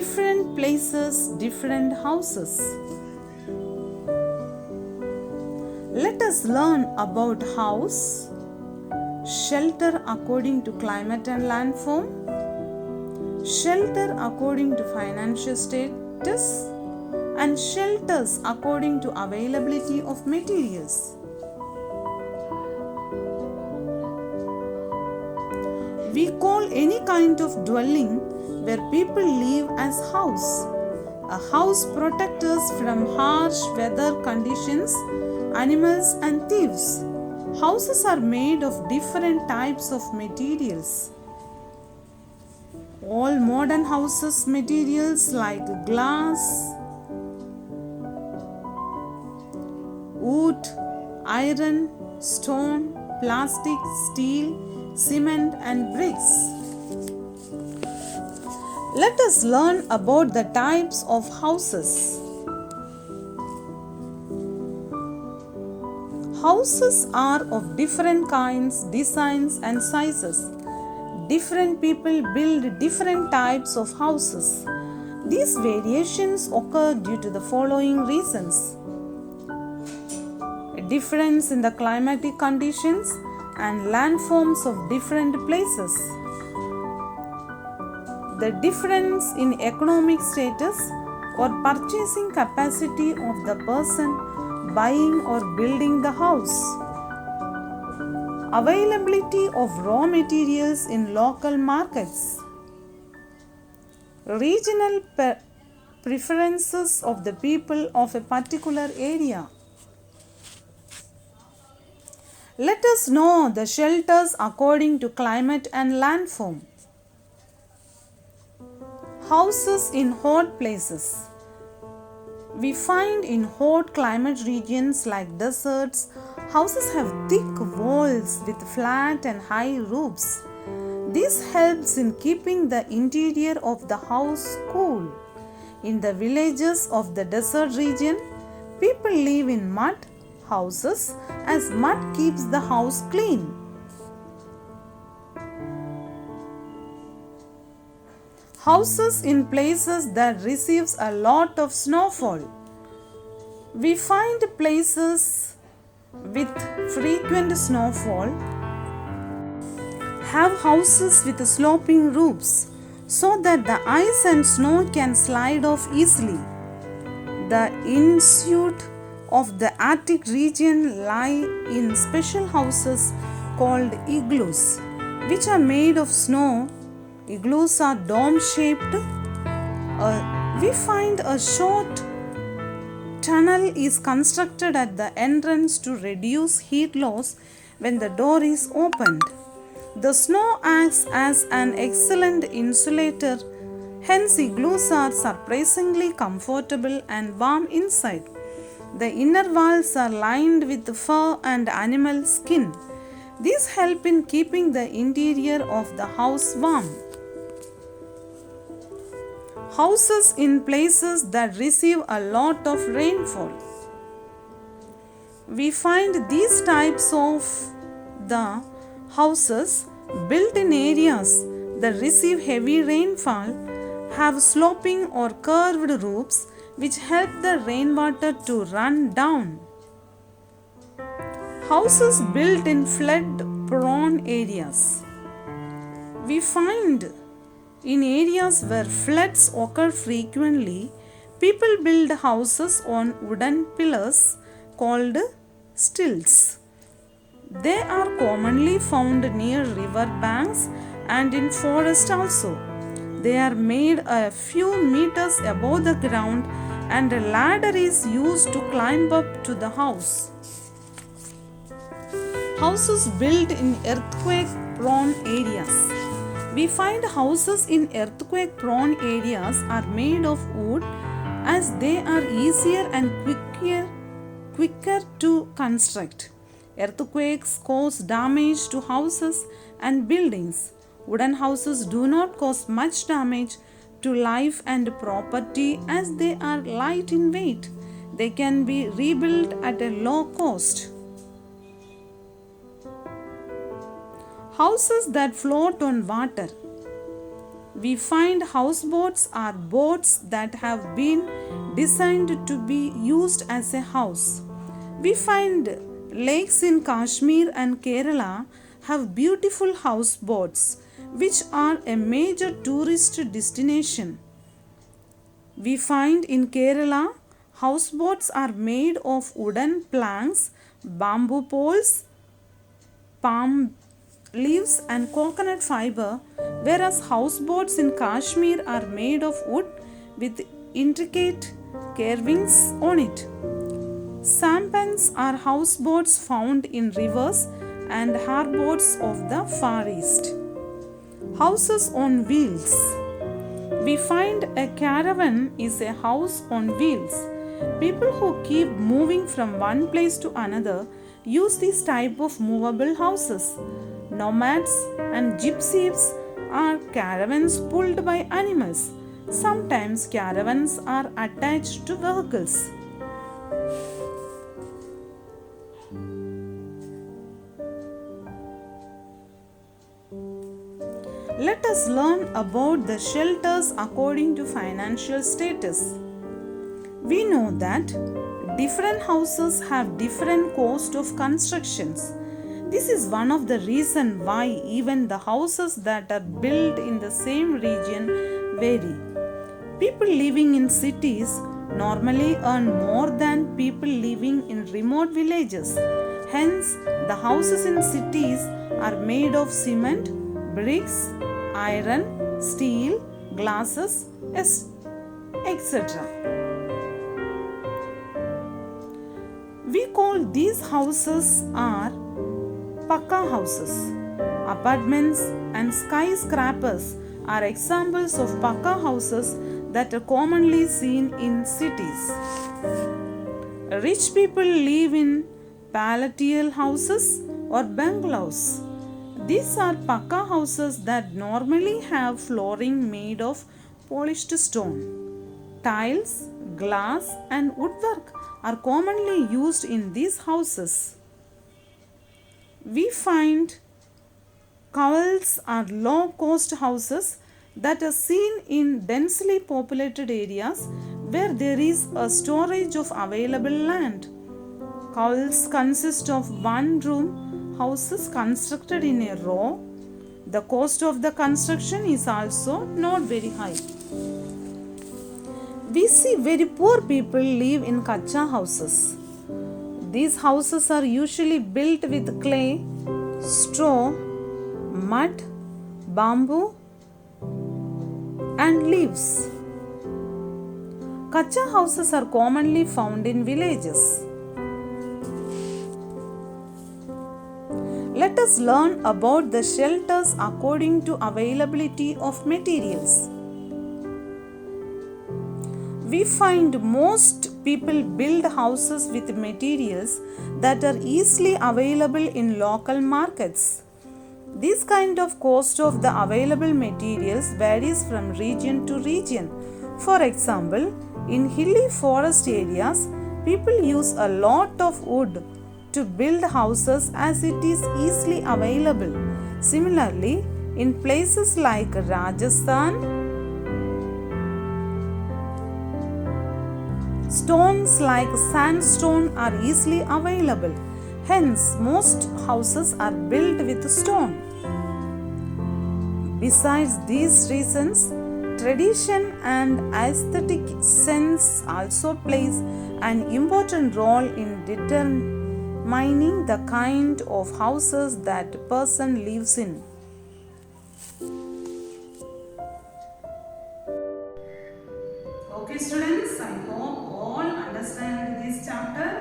different places, different houses. Let us learn about house, shelter according to climate and landform, shelter according to financial status, and shelters according to availability of materials. We call any kind of dwelling where people live as house. A house protects us from harsh weather conditions, animals and thieves. Houses are made of different types of materials. All modern houses materials like glass, wood, iron, stone, plastic, steel, cement and bricks. Let us learn about the types of houses. Houses are of different kinds, designs and sizes. Different people build different types of houses. These variations occur due to the following reasons: a difference in the climatic conditions and landforms of different places, the difference in economic status or purchasing capacity of the person buying or building the house, availability of raw materials in local markets, regional preferences of the people of a particular area. Let us know the shelters according to climate and landform. Houses in hot places. We find in hot climate regions like deserts, houses have thick walls with flat and high roofs. This helps in keeping the interior of the house cool. In the villages of the desert region, people live in mud houses as mud keeps the house clean. Houses in places that receives a lot of snowfall. We find places with frequent snowfall have houses with sloping roofs so that the ice and snow can slide off easily. The Inuit of the Arctic region lie in special houses called igloos, which are made of snow. Igloos are dome-shaped. We find a short tunnel is constructed at the entrance to reduce heat loss when the door is opened. The snow acts as an excellent insulator. Hence, igloos are surprisingly comfortable and warm inside. The inner walls are lined with fur and animal skin. These help in keeping the interior of the house warm. Houses in places that receive a lot of rainfall. We find these types of the houses built in areas that receive heavy rainfall have sloping or curved roofs which help the rainwater to run down. Houses built in flood-prone areas. We find in areas where floods occur frequently, people build houses on wooden pillars called stilts. They are commonly found near river banks and in forests also. They are made a few meters above the ground and a ladder is used to climb up to the house. Houses built in earthquake-prone areas. We find houses in earthquake-prone areas are made of wood as they are easier and quicker to construct. Earthquakes cause damage to houses and buildings. Wooden houses do not cause much damage to life and property as they are light in weight. They can be rebuilt at a low cost. Houses that float on water. We find houseboats are boats that have been designed to be used as a house. We find lakes in Kashmir and Kerala have beautiful houseboats, which are a major tourist destination. We find in Kerala houseboats are made of wooden planks, bamboo poles, palm leaves, and coconut fiber, whereas houseboats in Kashmir are made of wood with intricate carvings on it. Sampans are houseboats found in rivers and harbors of the Far East. Houses on wheels. We find a caravan is a house on wheels. People who keep moving from one place to another use this type of movable houses. Nomads and gypsies are caravans pulled by animals. Sometimes caravans are attached to vehicles. Let us learn about the shelters according to financial status. We know that different houses have different cost of constructions. This is one of the reasons why even the houses that are built in the same region vary. People living in cities normally earn more than people living in remote villages. Hence, the houses in cities are made of cement, bricks, iron, steel, glasses, etc. We call these houses are Pakka houses. Apartments and skyscrapers are examples of Pakka houses that are commonly seen in cities. Rich people live in palatial houses or bungalows. These are Pakka houses that normally have flooring made of polished stone. Tiles, glass, and woodwork are commonly used in these houses. We find cowls are low cost houses that are seen in densely populated areas where there is a storage of available land. Cowls consist of one room houses constructed in a row. The cost of the construction is also not very high. We see very poor people live in kacha houses. These houses are usually built with clay, straw, mud, bamboo, and leaves. Kacha houses are commonly found in villages. Let us learn about the shelters according to availability of materials. We find most people build houses with materials that are easily available in local markets. This kind of cost of the available materials varies from region to region. For example, in hilly forest areas, people use a lot of wood to build houses as it is easily available. Similarly, in places like Rajasthan, stones like sandstone are easily available. Hence, most houses are built with stone. Besides these reasons, tradition and aesthetic sense also plays an important role in determining the kind of houses that a person lives in. Okay students, I hope all understand this chapter.